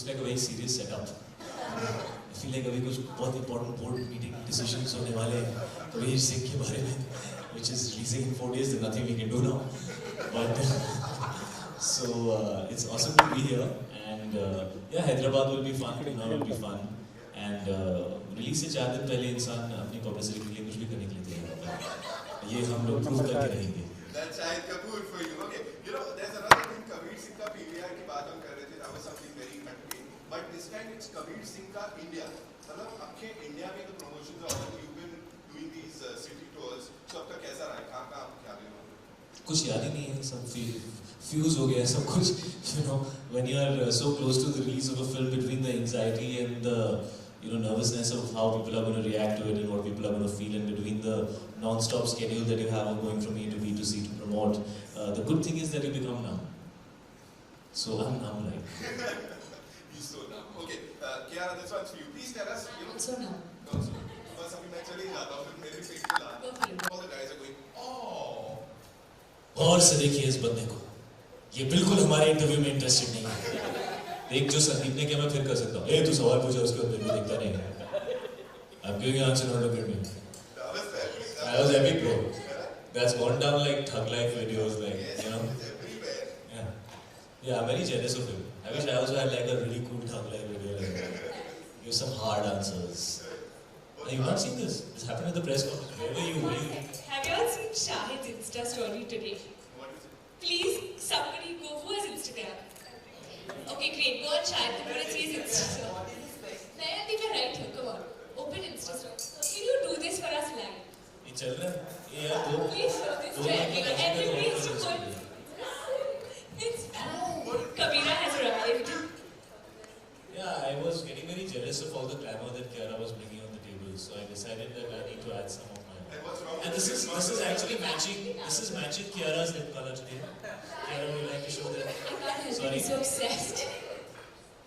like a very serious setup. I feel like अभी कुछ बहुत important board meeting decisions होने वाले हैं कबीर सिंह के बारे में, which is releasing in 4 days. There's nothing we can do now. But so it's awesome to be here, and yeah, Hyderabad will be fun. Pune will be fun, and release से 4 दिन पहले इंसान अपनी publicity के लिए कुछ भी करने के लिए तैयार होता है. ये हम लोग prove करके रहेंगे. That's Shahid Kapoor for you. Okay, you know, there's another thing. Kabir Singh का PVR की बात हम कर रहे थे. That was something very country. But this time it's Kabir Singh का India. मतलब आपके इंडिया में the promotions are all you've been doing these city tours. So आपका कैसा रहा? कहाँ क्या गए हो? कुछ याद ही नहीं है, सब fuse हो गया सब कुछ. You know, when you are so close to the release of a film, between the anxiety and the nervousness of how people are going to react to it and what people are going to feel, and between the non-stop schedule that you have of going from A to B to C to promote, the good thing is that you become numb. So I'm numb, right? He's so numb. Okay, Kiara, this one's for you. Please tell us. So numb. बस अभी मैं चले जाता हूँ, फिर मेरे पेट में ला. All the guys are going, oh. और से देखिए इस बंदे को, ये बिल्कुल हमारे इंटरव्यू में इंटरेस्टेड नहीं है. एक जो संदीप ने किया मैं फिर कर सकता हूँ. तू सवाल पूछा उसके बाद मेरे को दिखता नहीं है. I'm giving an answer, not look at me. That was epic, bro. That's gone down like thug life videos, like you know. Yeah, I'm very jealous of him. I wish I also had like a really cool thug life video. Like, give some hard answers. You've not seen this? This happened at the press conference. Where were you? Have you all seen Shahid's Insta story today? What is it? Please, somebody go. Who has Instagram? Okay, great. Go on Shahid Kapoor and see his Insta story. I think you're right here. Come on. Open Insta story. Can you do this for us live? ये चल रहा है? ये यार दो. Please show this to everyone. Everybody is to put. It's Kabir has arrived. Yeah, I was getting very jealous of all the glamour that Kiara was bringing on the table, so I decided that I need to add some of my own. And what's wrong? And this is actually matching. This is matching Kiara's lip color today. Kiara, would you like to show them? I can't help it. Sorry. I'm so obsessed.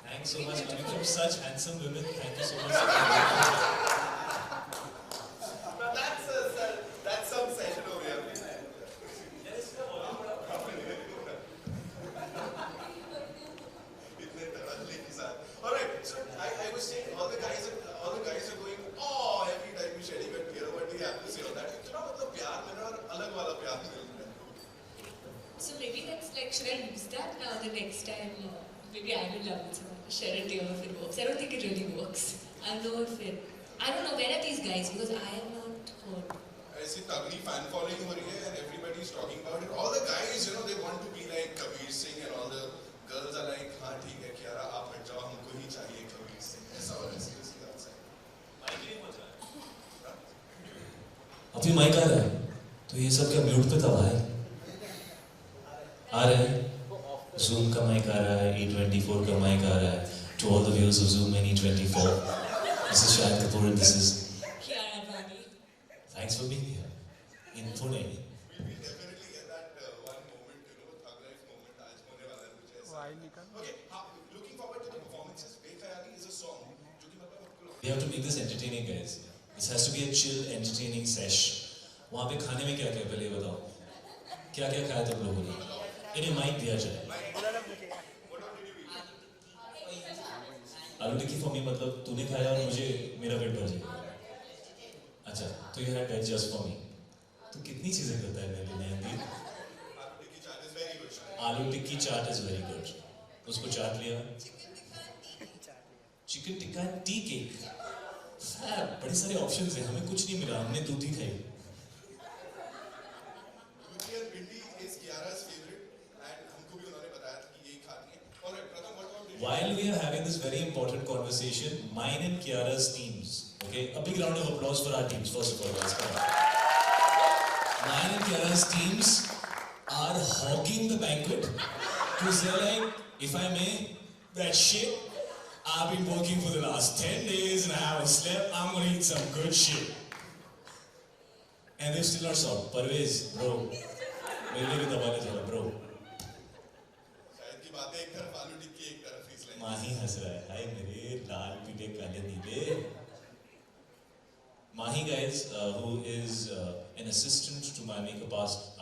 Thanks so much, coming from such handsome women. Thank you so much. That's some session over here. All right. So I was saying all the guys are going, oh, every time we share event here. What do you have to say on that? You know, मतलब प्यार मिलना और अलग वाला प्यार मिलना. So maybe let's like, should I use that now the next time? Maybe I will love it so much. Share it here if it works. I don't think it really works. I'll know if it. I don't know, where are these guys? Because I have not heard. I see तगड़ी fan following हो रही है and everybody is talking about it. All the guys, you know, they want to be like Kabir Singh, and all the girls are like, हाँ ठीक है Kiara, आप हट जाओ, हमको ही चाहिए Kabir Singh. ऐसा हो रहा है seriously outside. Mic मचा है. अभी माइक आ रहा है, तो ये सब क्या म्यूट पे था भाई? आ रहा है? Zoom का माइक आ रहा है, E24 का माइक आ रहा है. To all the viewers of Zoom and E24, this is Shahid Kapoor and this is Kiara Advani. Thanks for being here in Pune. We definitely get that one moment, you know, thug life moment. आज होने वाला है कुछ ऐसा. Okay, looking forward to the performances. Bekhayali is a song. जो कि मतलब आपको. We have to make this entertaining, guys. This has to be a chill, entertaining sesh. वहाँ पे खाने में क्या क्या पहले बताओ? क्या क्या खाया तुम लोगों ने? इन्हें माइक दिया जाए. आलू टिक्की फॉर मी मतलब तूने खाया और मुझे मेरा पेट भर जाएगा. अच्छा, तो you had that just for me. तो कितनी चीजें करता है मेरे लिए नयनदीप? आलू टिक्की चाट is very good. उसको चाट लिया. Chicken tikka tea cake. बड़े सारे ऑप्शंस हैं, हमें कुछ नहीं मिला, हमने दूध ही खाई. While we are having this very important conversation, mine and Kiara's teams, okay? A big round of applause for our teams, first of all, guys. Come on. Mine and Kiara's teams are hogging the banquet because they're like, if I may, that shit, I've been working for the last 10 days and I haven't slept, I'm gonna eat some good shit. And they've still not stopped. Parvez, bro. मेरे लिए भी दबाने चला, bro. माही हंस रहा है, हाय मेरे लाल पीले काले नीले. Mahi, guys, who is an assistant to my makeup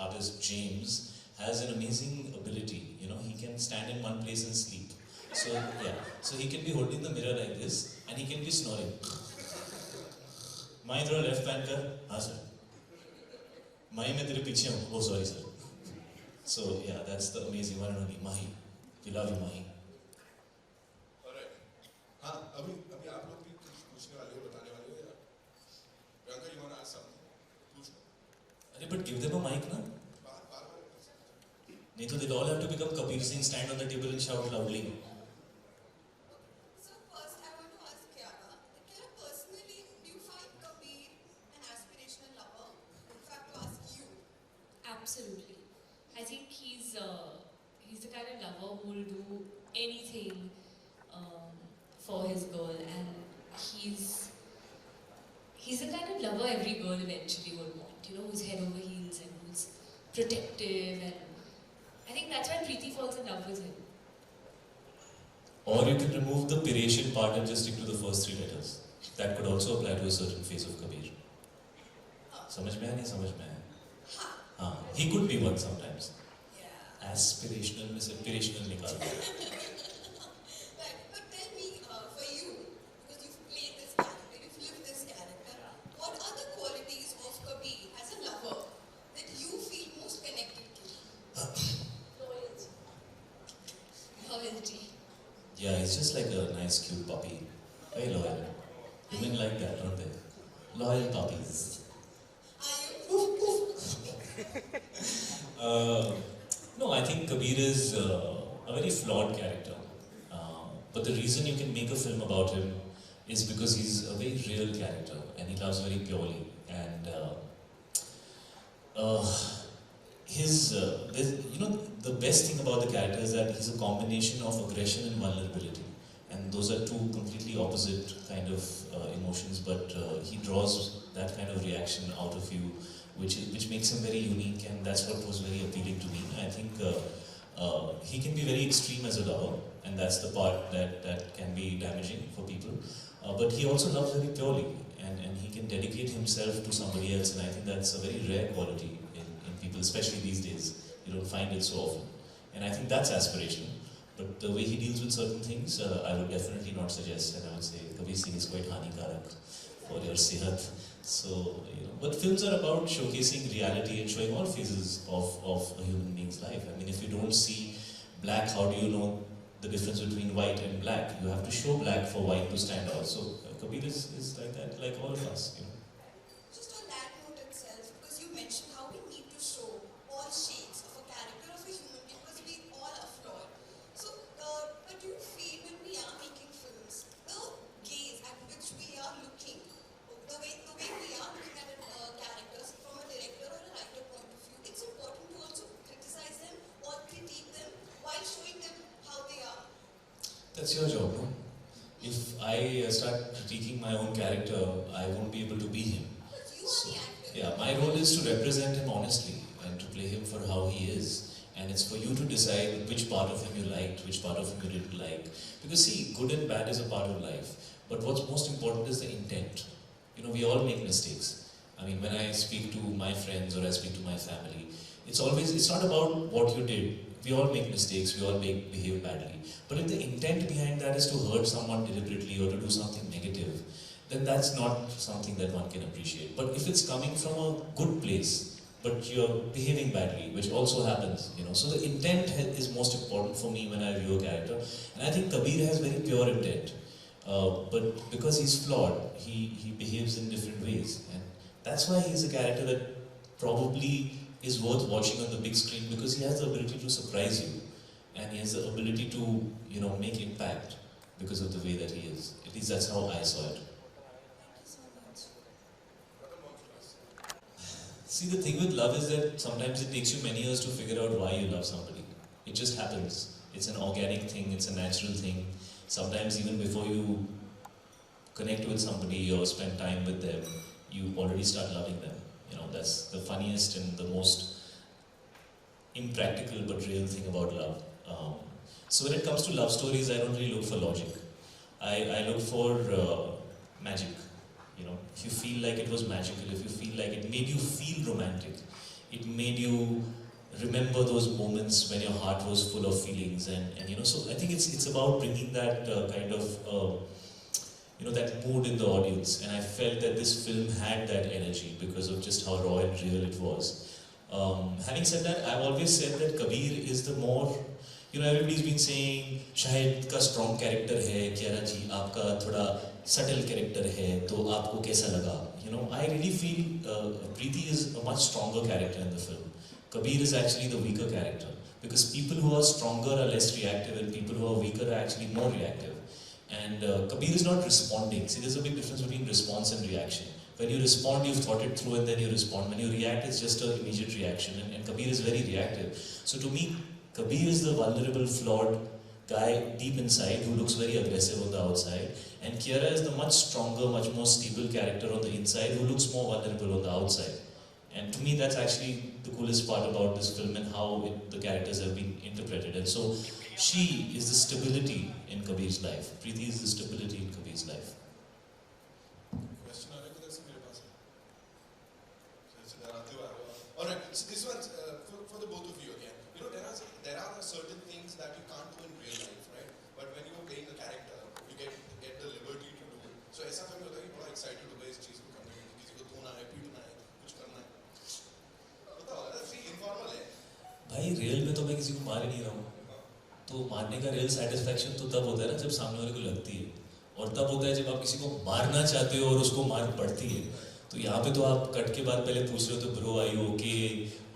artist James, has an amazing ability. You know, he can stand in one place and sleep. So yeah, so he can be holding the mirror like this and he can be snoring. माही थोड़ा left pan कर, हाँ sir. माही मैं तेरे पीछे हूँ. Oh sorry sir. So yeah, that's the amazing one and only Mahi. We love you Mahi. Alright. हाँ अभी अभी आप लोग भी कुछ पूछने वाले हो, बताने वाले हो या? Priyanka, you want to ask something? पूछो. अरे but give them a mic ना. बार. नहीं तो they'll all have to become Kabir Singh, stand on the table and shout loudly. So first I want to ask Kiara, Kiara, personally, do you find Kabir an aspirational lover? In fact, to ask you. Absolutely. I think he's the kind of lover who will do anything for his girl, and he's the kind of lover every girl eventually would want. You know, who's head over heels and who's protective, and I think that's why Preeti falls in love with him. Or you can remove the Piratian part and just stick to the first three letters. That could also apply to a certain phase of Kabir. समझ में आया नहीं समझ में आया? हाँ, he could be one sometimes. Yeah. Aspirational में से Pirational निकाल दो. Right. But tell me, for you, because you've played this character, you've lived this character, what are the qualities of Kabir as a lover that you feel most connected to? Loyalty. Loyalty. Yeah, he's just like a nice, cute puppy. Very loyal. Women like that, don't they? Loyal puppies. Are you? No, I think Kabir is a very flawed character. But the reason you can make a film about him is because he's a very real character and he loves very purely. And the best thing about the character is that he's a combination of aggression and vulnerability. And those are two completely opposite kind of emotions, but he draws that kind of reaction out of you, which makes him very unique, and that's what was very appealing to me. I think he can be very extreme as a lover, and that's the part that can be damaging for people. But he also loves very purely, and he can dedicate himself to somebody else, and I think that's a very rare quality in people, especially these days. You don't find it so often. And I think that's aspirational. But the way he deals with certain things, I would definitely not suggest, and I would say Kabir Singh is quite hanikarak for your sehat. So, but films are about showcasing reality and showing all phases of a human being's life. I mean, if you don't see black, how do you know the difference between white and black? You have to show black for white to stand out. So, Kabir is like that, like all of us. Just on that note itself, because you mentioned how we need to show all shades of a character of a human being, because we all are flawed. So, but do you feel when we are making films, the gaze at which we are looking, the way we are looking at characters from a director or a writer point of view, it's important to also criticize them or critique them while showing them how they are. That's your job, no? If I start critiquing my own character, I won't be able to be him. But you are the actor. Yeah, my role is to represent him honestly and to play him for how he is. And it's for you to decide which part of him you liked, which part of him you didn't like. Because see, good and bad is a part of life. But what's most important is the intent. We all make mistakes. I mean, when I speak to my friends or I speak to my family, it's not about what you did. We all make mistakes, we all behave badly. But if the intent behind that is to hurt someone deliberately or to do something negative, then that's not something that one can appreciate. But if it's coming from a good place, but you're behaving badly, which also happens, so the intent is most important for me when I view a character. And I think Kabir has very pure intent. But because he's flawed, he behaves in different ways. And that's why he's a character that probably is worth watching on the big screen, because he has the ability to surprise you. And he has the ability to, make impact because of the way that he is. At least that's how I saw it. Thank you so much. See, the thing with love is that sometimes it takes you many years to figure out why you love somebody. It just happens. It's an organic thing, it's a natural thing. Sometimes even before you connect with somebody or spend time with them, you already start loving them. That's the funniest and the most impractical but real thing about love. So when it comes to love stories, I don't really look for logic. I look for magic. If you feel like it was magical, if you feel like it made you feel romantic, it made you remember those moments when your heart was full of feelings, and you know, so I think it's about bringing that kind of you know, that mood in the audience, and I felt that this film had that energy because of just how raw and real it was. Having said that, I've always said that Kabir is the more, you know, everybody's been saying Shahid का strong character है, Kiara जी आपका थोड़ा subtle character है, तो आपको कैसा लगा? You know, I really feel Preeti is a much stronger character in the film. Kabir is actually the weaker character, because people who are stronger are less reactive and people who are weaker are actually more reactive. And Kabir is not responding. See, there's a big difference between response and reaction. When you respond, you've thought it through and then you respond. When you react, it's just an immediate reaction. And Kabir is very reactive. So to me, Kabir is the vulnerable, flawed guy deep inside who looks very aggressive on the outside. And Kiara is the much stronger, much more stable character on the inside who looks more vulnerable on the outside. And to me, that's actually the coolest part about this film and how the characters have been interpreted. And so, she is the stability in Kabir's life. Preeti is the stability in Kabir's life. Question आ रहा है किधर से मेरे पास है? So there are all right. So this one's for the both of you again. You know, there are certain things that you can't do in real life, right? But when you are playing the character, you get the liberty to do it. So ऐसा कभी होता है कि बड़ा excited हो गए इस चीज को करने के लिए, किसी को धोना है, पीटना है, कुछ करना है. बताओ, that's informal है. भाई रियल में तो मैं किसी को मार ही नहीं रहा हूँ. तो मारने का रियल सेटिस्फैक्शन तो तब होता है ना जब सामने वाले को लगती है, और तब होता है जब आप किसी को मारना चाहते हो और उसको मार पड़ती है. तो यहाँ पे तो आप कट के बाद पहले पूछ रहे हो तो ब्रो आई यू ओके,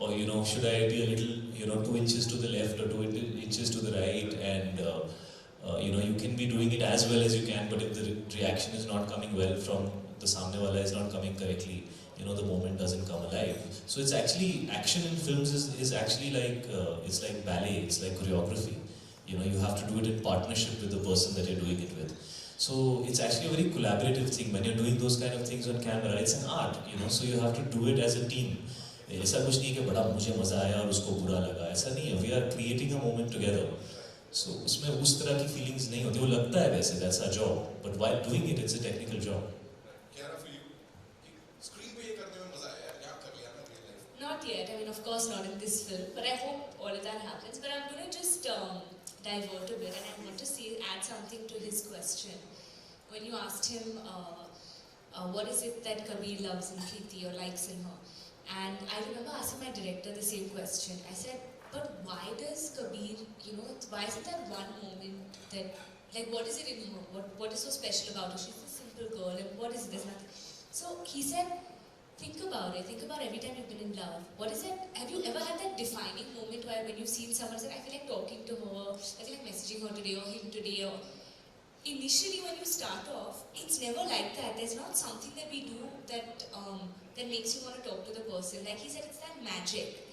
और you know should I be a little you know 2 inches to the left or 2 inches to the right, and you know, you can be doing it as well as you can, but if the reaction is not coming well from the samne wala is not coming correctly, you know, the moment doesn't come alive. So it's actually, action in films is actually like it's like ballet, it's like choreography. You know, you have to do it in partnership with the person that you're doing it with. So it's actually a very collaborative thing. When you're doing those kind of things on camera, it's an art, you know, so you have to do it as a team. ऐसा कुछ नहीं कि बड़ा मुझे मजा आया और उसको बुरा लगा, ऐसा नहीं है. We are creating a moment together. So उसमें उस तरह की feelings नहीं होती. वो लगता है वैसे, that's our job, but while doing it, it's a technical job. Kiara, for you, screen पे ये करने में मजा आया, क्या कर लिया ना real life? Not yet. I mean, of course, not in this film. But I hope all of that happens. But I'm going to just divert a bit, and I want to add something to his question. When you asked him, what is it that Kabir loves in Preeti or likes in her? And I remember asking my director the same question. I said, but why does Kabir, you know, why is it that one moment that, like, what is it in her? What is so special about her? She's a simple girl, and what is it? There's nothing. So he said, think about it. Think about every time you've been in love. What is it? Have you ever had that defining moment where when you've seen someone say, I feel like talking to her, I feel like messaging her today or him today, or initially when you start off, it's never like that. There's not something that we do that that makes you want to talk to the person. Like he said, it's that magic.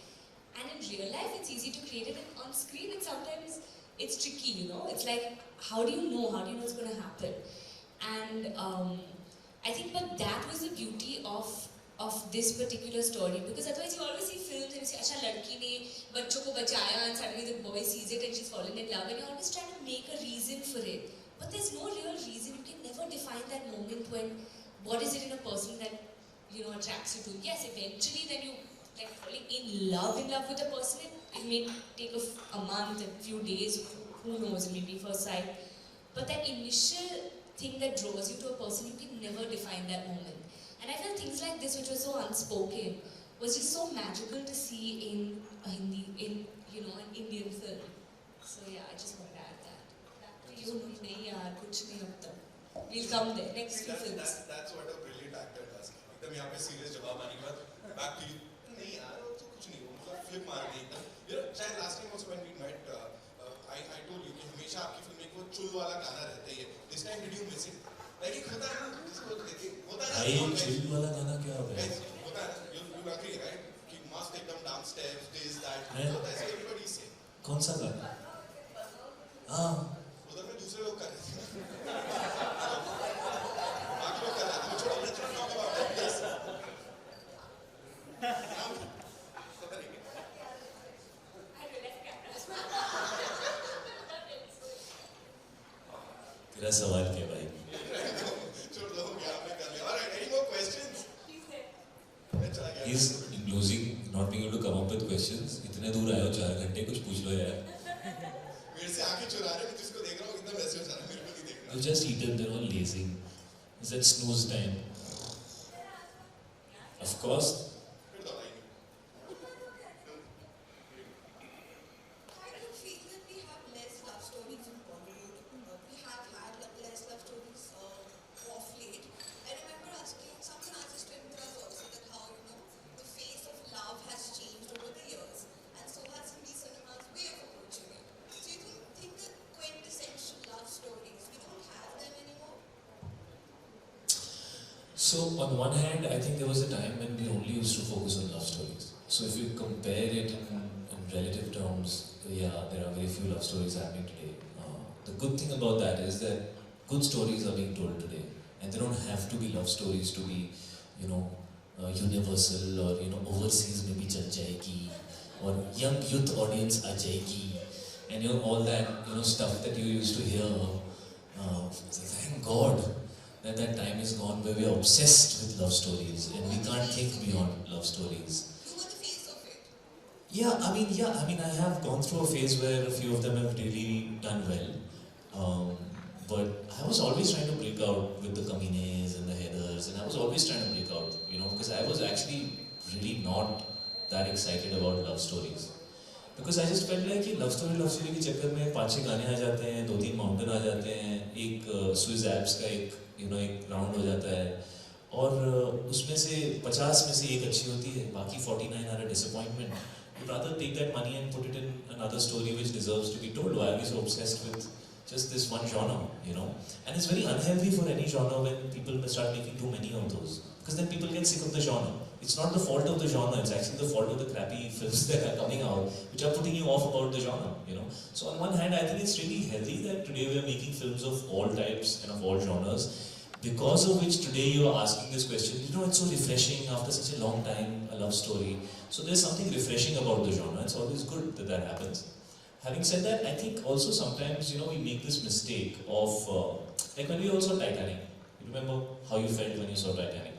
And in real life, it's easy to create it. And on screen, and sometimes it's tricky, you know. It's like, how do you know? How do you know it's going to happen? And I think, but that was the beauty of this particular story, because otherwise you always see films and you say, अच्छा लड़की ने बच्चों को बचाया, and suddenly the boy sees it and she's fallen in love, and you're always trying to make a reason for it. But there's no real reason. You can never define that moment when, what is it in a person that, you know, attracts you to. Yes, eventually then you like falling in love with a person. It may take a month, a few days, who knows, maybe first sight. But that initial thing that draws you to a person, you can never define that moment. And I felt things like this, which was so unspoken, was just so magical to see in a you know, an Indian film. So yeah, I just wanted to add that. Back to you, nahi yaar, kuch nahi ab tak. We'll come there, next few films. That's what a brilliant actor does. एकदम यहाँ पे serious जवाब आने के बाद, back to you. नहीं यार, वो तो कुछ नहीं, वो मतलब flip मार दी एकदम. You know, शायद last time also when we met, I told you कि हमेशा आपकी फिल्म में वो चुल वाला गाना रहता ही है. This time did you miss it? Like एक होता है ना, जिसको होता है ना. भाई चुल वाला गाना क्या होता है? होता है ना, you agree, right? कि must एकदम dance steps, this that. होता है, so everybody say. कौन सा गाना? हाँ. उधर में दूसरे लोग कर रहे थे. बाकी लोग कर रहे थे. वो छोड़ो, let's not talk about that. Yes. तेरा सवाल क्या भाई? छोड़ दो, यहाँ पे कर ले. All right, any more questions? मैं चला गया He's losing, not being able to come up with questions. इतने दूर आए हो 4 घंटे कुछ पूछ लो यार. मेरे से आंखें चुरा रहे हैं, मैं जिसको देख रहा हूँ एकदम ऐसे हो जा रहा है, मेरे को नहीं देख रहा. They've just eaten, they're all lazing. It's that snooze time. Of course, फिर दवाई नहीं. I do feel that we have less love stories in Bollywood. We have had less love stories of late. I remember someone asked this to Imtiaz also that how, the face of love has changed over the years. And so has Hindi cinema's way of approaching it. So you don't think the quintessential love stories, we don't have them anymore? so on one hand, I think there was a time when we only used to focus on love stories. So if you compare it in relative terms, yeah, there are very few love stories happening today. The good thing about that is that good stories are being told today, and they don't have to be love stories to be, universal or overseas maybe chal jayegi, or young youth audience aa jayegi, and all that stuff that you used to hear. Thank God that time is gone where we are obsessed with love stories and we can't think beyond love stories. You were the face of it. Yeah, I mean, I have gone through a phase where a few of them have really done well. But I was always trying to break out with the Kamines and the Heathers, and I was always trying to break out, because I was actually really not that excited about love stories. Because I just felt like love story के चक्कर में 5-6 गाने आ जाते हैं, 2-3 mountain आ जाते हैं, एक Swiss apps का एक राउंड हो जाता है, और उसमें से 50 में से एक अच्छी होती है, बाकी 49 are a disappointment. You'd rather take that money and put it in another story which deserves to be told. Why are we so obsessed with just this one genre, And it's very unhealthy for any genre when people start making too many of those. Because then people get sick of the genre. It's not the fault of the genre, it's actually the fault of the crappy films that are coming out, which are putting you off about the genre, So on one hand, I think it's really healthy that today we are making films of all types and of all genres, because of which today you are asking this question, it's so refreshing after such a long time, a love story. So there's something refreshing about the genre, it's always good that that happens. Having said that, I think also sometimes, we make this mistake of, like when we also saw Titanic. You remember how you felt when you saw Titanic?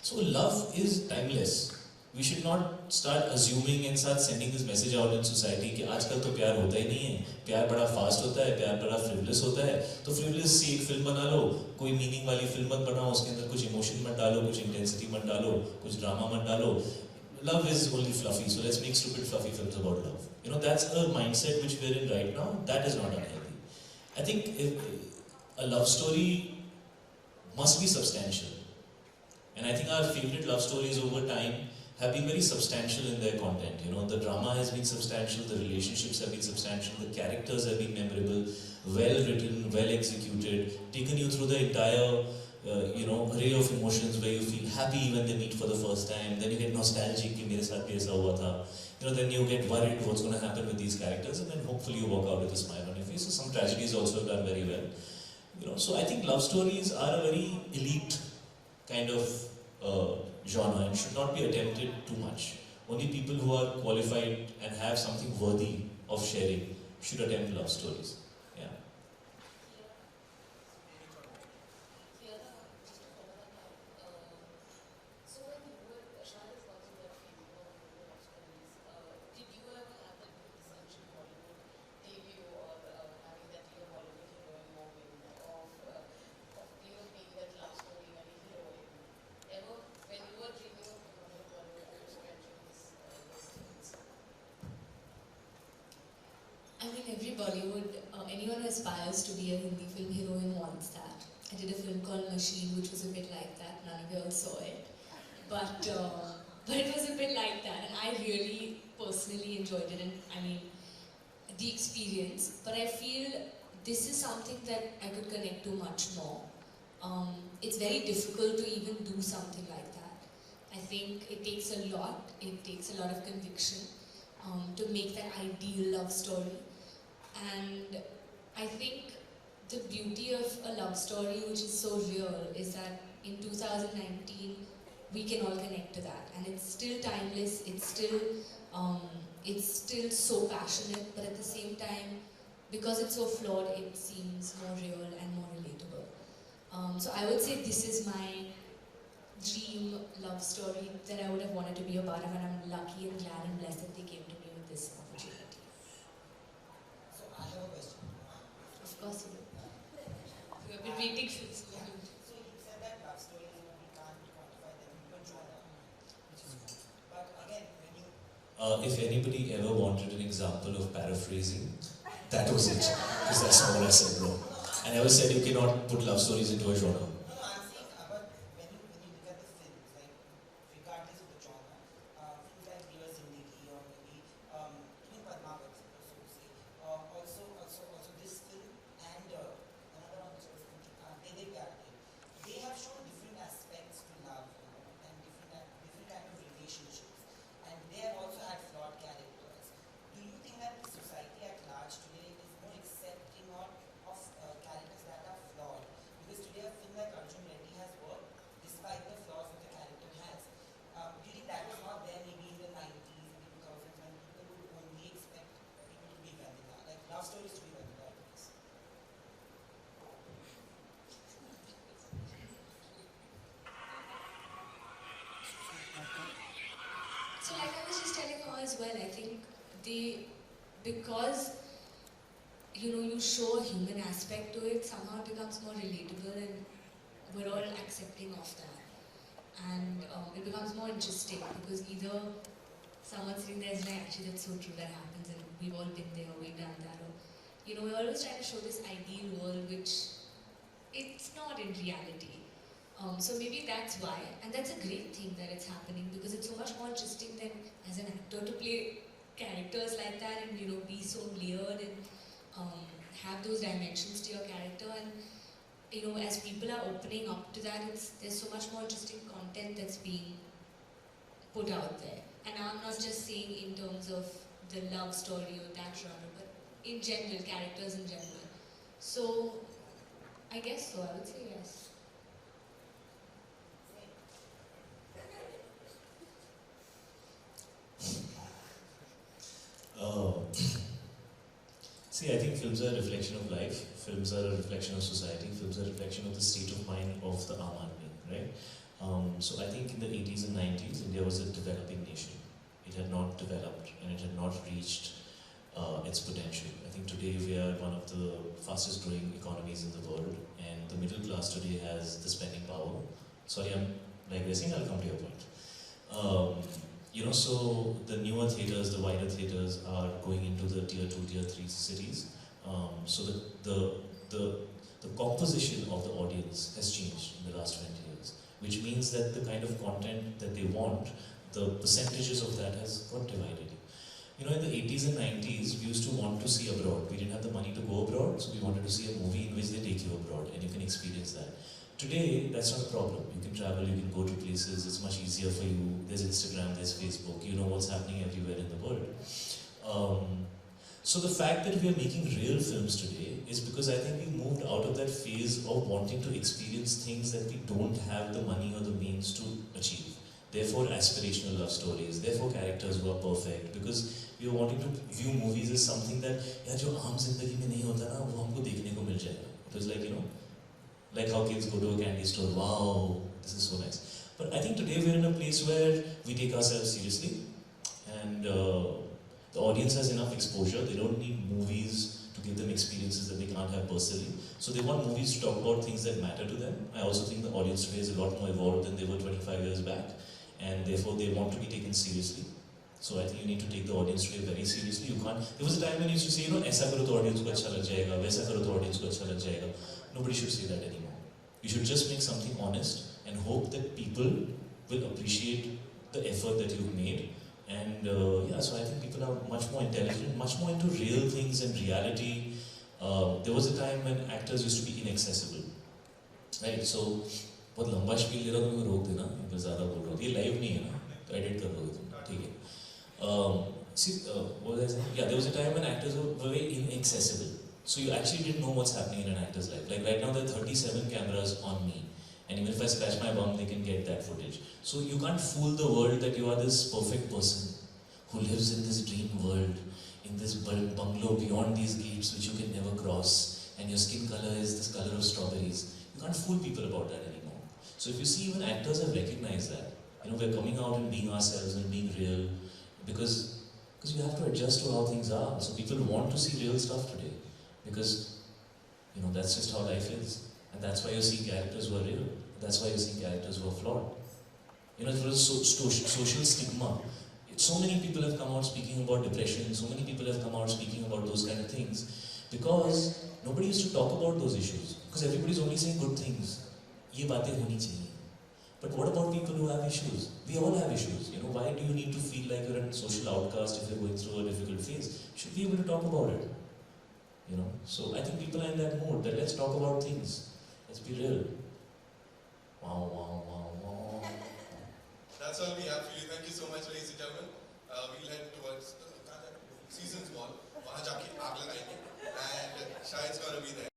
So love is timeless. We should not start assuming and start sending this message out in society कि आजकल तो प्यार होता ही नहीं है, प्यार बड़ा fast होता है, प्यार बड़ा फ्रिवलेस होता है, तो फ्रिवलेस सी एक फिल्म बना लो, कोई मीनिंग वाली फिल्म मत बनाओ, उसके अंदर कुछ इमोशन मत डालो, कुछ इंटेंसिटी मत डालो, कुछ ड्रामा मत डालो. Love is only fluffy, so let's make stupid fluffy films about love. That's a mindset which we're in right now. That is not unhealthy. I think a love story must be substantial. And I think our favorite love stories over time have been very substantial in their content. The drama has been substantial, the relationships have been substantial, the characters have been memorable, well written, well executed, taken you through the entire array of emotions where you feel happy when they meet for the first time, then you get nostalgic कि मेरे साथ भी ऐसा हुआ था, then you get worried what's going to happen with these characters, and then hopefully you walk out with a smile on your face. So some tragedies also have done very well. So I think love stories are a very elite kind of genre and should not be attempted too much. Only people who are qualified and have something worthy of sharing should attempt love stories. Yeah. So when you were, Shahid is also very famous for love stories. Did you ever have that essential Bollywood debut or having that Bollywood heroine moment of being that love story and a heroine? Ever, when you were dreaming of becoming Bollywood, you just mentioned those things? I mean, every Bollywood, anyone who aspires to be a Hindi film heroine wants that. I did a film called Machine, which was a bit like that. None of you all saw it. But it was a bit like that, and I really personally enjoyed it, and I mean, the experience. But I feel this is something that I could connect to much more. It's very difficult to even do something like that. I think it takes a lot. It takes a lot of conviction to make that ideal love story. And I think the beauty of a love story which is so real is that in 2019 we can all connect to that, and it's still timeless, it's still so passionate, but at the same time, because it's so flawed, it seems more real and more relatable. So I would say this is my dream team love story that I would have wanted to be a part of, and I'm lucky and glad and blessed that they came to me with this opportunity. So I have a question. Of course you do. We have been waiting for this moment. So you said that love stories, we can't quantify them, we can draw them, which is true. But again, when you... If anybody ever wanted an example of paraphrasing, that was it. Because that's not what I said, bro. And I always said you cannot put love stories into a genre. No, I'm saying, but when you look at the films, like, regardless of the genre, films like Dear Zindagi or maybe Padmavat, so to say, also this film and another one which I was thinking, they have shown different aspects to love, and different kind of relationships, and they have also had flawed characters. Do you think that society at large today is more accepting of characters that are flawed? Because today a film like Arjun Reddy has worked despite the flaws that the character has. Do you think that was not there maybe in the 90s, in the 2000s, when people would only expect people to be vanilla, like love stories to be vanilla? So like I was just telling you as well, I think because you show a human aspect to it, somehow it becomes more relatable and we're all accepting of that. And it becomes more interesting because either someone's sitting there is like, actually that's so true, that happens and we've all been there, we've done that. Or, we're always trying to show this ideal world which it's not in reality. So maybe that's why, and that's a great thing that it's happening because it's so much more interesting than as an actor to play characters like that and be so layered and have those dimensions to your character. And as people are opening up to that, there's so much more interesting content that's being put out there. And I'm not just saying in terms of the love story or that genre, but in general, characters in general. So I guess so. I would say yes. See, I think films are a reflection of life, films are a reflection of society, films are a reflection of the state of mind of the Aam Aadmi, right? So I think in the 80s and 90s, India was a developing nation. It had not developed and it had not reached its potential. I think today we are one of the fastest growing economies in the world, and the middle class today has the spending power. Sorry, I'm digressing, I'll come to your point. So the newer theatres, the wider theatres are going into the tier 2, tier 3 cities. So the composition of the audience has changed in the last 20 years, which means that the kind of content that they want, the percentages of that has got divided. In the 80s and 90s, we used to want to see abroad. We didn't have the money to go abroad, so we wanted to see a movie in which they take you abroad and you can experience that. Today, that's not a problem. You can travel, you can go to places, it's much easier for you. There's Instagram, there's Facebook, you know what's happening everywhere in the world. So the fact that we are making real films today is because I think we moved out of that phase of wanting to experience things that we don't have the money or the means to achieve. Therefore, aspirational love stories, therefore characters who are perfect, because we were wanting to view movies as something that, जो आम जिंदगी में नहीं होता ना, वो हमको देखने को मिल जाएगा. It was like, like how kids go to a candy store, wow, this is so nice. But I think today we're in a place where we take ourselves seriously, and the audience has enough exposure. They don't need movies to give them experiences that they can't have personally. So they want movies to talk about things that matter to them. I also think the audience today is a lot more evolved than they were 25 years back, and therefore they want to be taken seriously. So I think you need to take the audience today very seriously. You can't. There was a time when you used to say, ऐसा करो तो audience को अच्छा लग जाएगा, वैसा करो तो audience को अच्छा लग जाएगा. Nobody should say that anymore. You should just make something honest and hope that people will appreciate the effort that you've made. And so I think people are much more intelligent, much more into real things and reality. There was a time when actors used to be inaccessible, right? So बहुत लंबा spill ले रहा हूँ, मैं रोक देना, मैं ज़्यादा बोल रहा हूँ. ये लाइव नहीं है ना, तो एडिट कर दोगे तुम, ठीक है? See, what was I saying? Yeah, there was a time when actors were very inaccessible. So you actually didn't know what's happening in an actor's life. Like right now there are 37 cameras on me, and even if I scratch my bum, they can get that footage. So you can't fool the world that you are this perfect person who lives in this dream world, in this bungalow beyond these gates which you can never cross, and your skin color is this color of strawberries. You can't fool people about that anymore. So if you see, even actors have recognized that. You know, we're coming out and being ourselves and being real because you have to adjust to how things are. So people want to see real stuff today because, you know, that's just how life is. And that's why you see characters who are real. That's why you see characters who are flawed. You know, it was social stigma. So many people have come out speaking about depression, so many people have come out speaking about those kind of things because nobody used to talk about those issues because everybody's only saying good things. Ye baatein honi chahiye. But what about people who have issues? We all have issues. You know, why do you need to feel like you're a social outcast if you're going through a difficult phase? You should be able to talk about it. You know, so I think people are in that mood that let's talk about things. Let's be real. Wow, wow, wow, wow. That's all we have for you. Thank you so much, ladies and gentlemen. We'll head towards the season's wall. वहाँ जाके आग लगाएंगे and Shahid's gonna be there.